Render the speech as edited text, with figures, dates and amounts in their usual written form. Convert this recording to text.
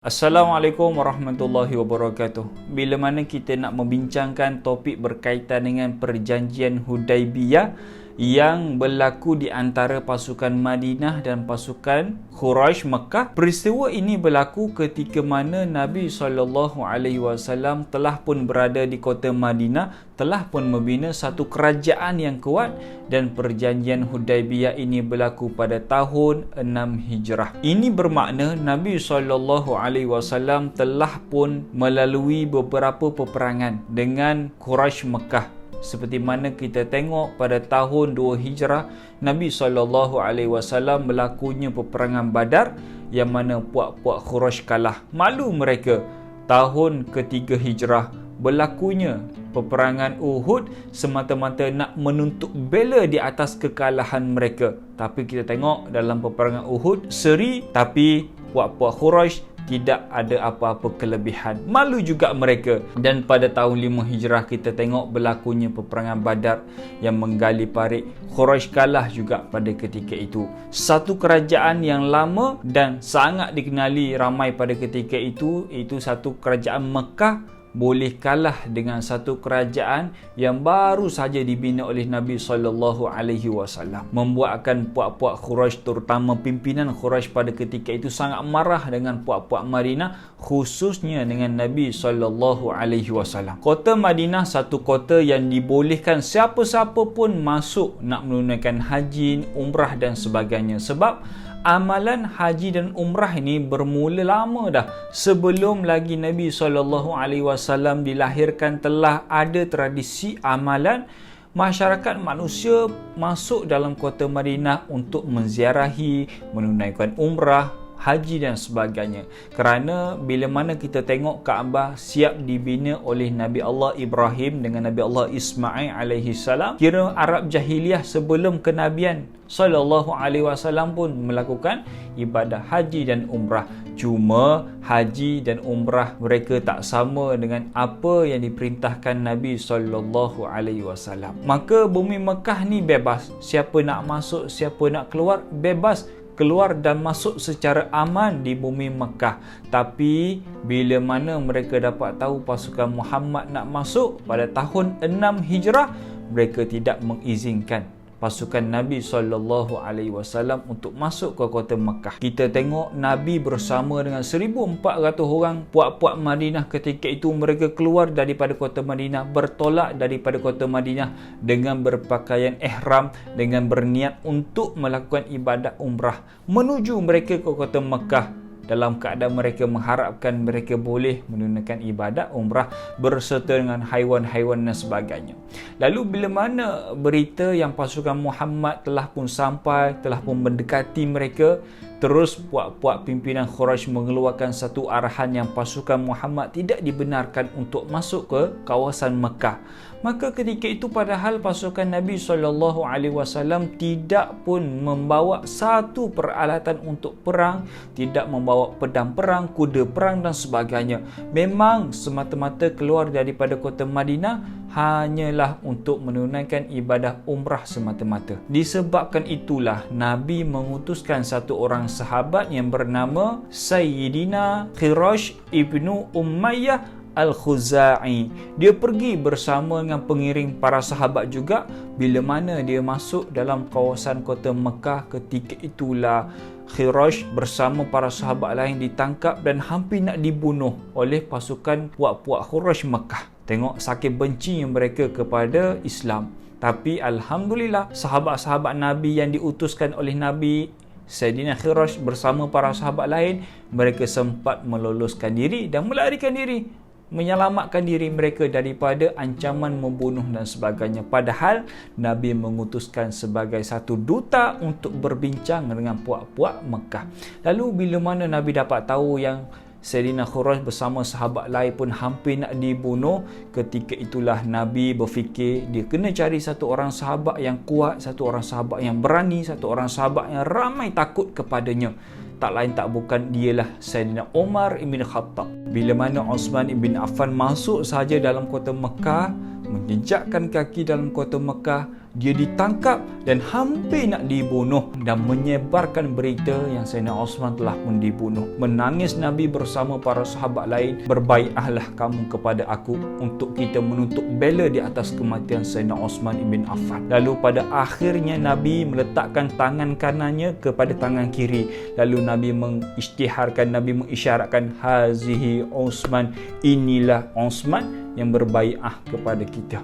Assalamualaikum warahmatullahi wabarakatuh. Bila mana kita nak membincangkan topik berkaitan dengan perjanjian Hudaibiyah yang berlaku di antara pasukan Madinah dan pasukan Quraisy Mekah. Peristiwa ini berlaku ketika mana Nabi SAW telah pun berada di kota Madinah, telah pun membina satu kerajaan yang kuat, dan perjanjian Hudaibiyah ini berlaku pada tahun 6 Hijrah. Ini bermakna Nabi SAW telah pun melalui beberapa peperangan dengan Quraisy Mekah. Seperti mana kita tengok pada tahun 2 Hijrah, Nabi SAW berlakunya peperangan Badar yang mana puak-puak Quraisy kalah. Malu mereka. Tahun ke-3 Hijrah berlakunya peperangan Uhud semata-mata nak menuntut bela di atas kekalahan mereka. Tapi kita tengok dalam peperangan Uhud seri, tapi puak-puak Quraisy tidak ada apa-apa kelebihan. Malu juga mereka. Dan pada tahun 5 Hijrah kita tengok berlakunya peperangan Badar yang menggali parit. Quraisy kalah juga pada ketika itu. Satu kerajaan yang lama dan sangat dikenali ramai pada ketika itu, iaitu satu kerajaan Mekah, boleh kalah dengan satu kerajaan yang baru saja dibina oleh Nabi SAW. Membuatkan puak-puak Quraisy, terutama pimpinan Quraisy pada ketika itu, sangat marah dengan puak-puak Madinah, khususnya dengan Nabi SAW. Kota Madinah satu kota yang dibolehkan siapa-siapa pun masuk nak menunaikan haji, umrah dan sebagainya. Sebab amalan haji dan umrah ini bermula lama dah. Sebelum lagi Nabi SAW dilahirkan, telah ada tradisi amalan masyarakat manusia masuk dalam kota Madinah untuk menziarahi, menunaikan umrah, haji dan sebagainya. Kerana bila mana kita tengok Kaabah siap dibina oleh Nabi Allah Ibrahim dengan Nabi Allah Ismail alaihi salam, kira Arab jahiliyah sebelum kenabian SAW pun melakukan ibadah haji dan umrah. Cuma haji dan umrah mereka tak sama dengan apa yang diperintahkan Nabi SAW. Maka bumi Mekah ni bebas. Siapa nak masuk, siapa nak keluar, bebas keluar dan masuk secara aman di bumi Mekah. Tapi bila mana mereka dapat tahu pasukan Muhammad nak masuk pada tahun 6 Hijrah, mereka tidak mengizinkan pasukan Nabi SAW untuk masuk ke kota Mekah. Kita tengok Nabi bersama dengan 1,400 orang puak-puak Madinah ketika itu, mereka keluar daripada kota Madinah, bertolak daripada kota Madinah dengan berpakaian ihram, dengan berniat untuk melakukan ibadat umrah, menuju mereka ke kota Mekah, dalam keadaan mereka mengharapkan mereka boleh menunaikan ibadat umrah berserta dengan haiwan-haiwan dan sebagainya. Lalu bila mana berita yang pasukan Muhammad telah pun sampai, telah pun mendekati mereka, terus puak-puak pimpinan Quraisy mengeluarkan satu arahan yang pasukan Muhammad tidak dibenarkan untuk masuk ke kawasan Mekah. Maka ketika itu padahal pasukan Nabi SAW tidak pun membawa satu peralatan untuk perang, tidak membawa pedang perang, kuda perang dan sebagainya. Memang semata-mata keluar daripada kota Madinah hanyalah untuk menunaikan ibadah umrah semata-mata. Disebabkan itulah Nabi mengutuskan satu orang sahabat yang bernama Sayyidina Qirash ibnu Umayyah Al-Khuzai. Dia pergi bersama dengan pengiring para sahabat juga. Bila mana dia masuk dalam kawasan kota Mekah, ketika itulah Qirash bersama para sahabat lain ditangkap dan hampir nak dibunuh oleh pasukan puak-puak Quraisy Mekah. Tengok sakit benci mereka kepada Islam. Tapi alhamdulillah, sahabat-sahabat Nabi yang diutuskan oleh Nabi, Sayyidina Qirash bersama para sahabat lain, mereka sempat meloloskan diri dan melarikan diri, menyelamatkan diri mereka daripada ancaman membunuh dan sebagainya. Padahal Nabi mengutuskan sebagai satu duta untuk berbincang dengan puak-puak Mekah. Lalu bila mana Nabi dapat tahu yang Sayyidina Qirash bersama sahabat lain pun hampir nak dibunuh, ketika itulah Nabi berfikir dia kena cari satu orang sahabat yang kuat, satu orang sahabat yang berani, satu orang sahabat yang ramai takut kepadanya. Tak lain tak bukan dialah Sayyidina Umar ibn Khattab. Bila mana Uthman ibn Affan masuk saja dalam kota Mekah, menjejakkan kaki dalam kota Mekah, dia ditangkap dan hampir nak dibunuh, dan menyebarkan berita yang Sayyidina Osman telah pun dibunuh. Menangis Nabi bersama para sahabat lain, "Berbaiatlah kamu kepada aku untuk kita menuntut bela di atas kematian Sayyidina Osman ibn Affan." Lalu pada akhirnya Nabi meletakkan tangan kanannya kepada tangan kiri, lalu Nabi mengisyaratkan, "Hazihi Osman, inilah Osman yang berbaiat kepada kita."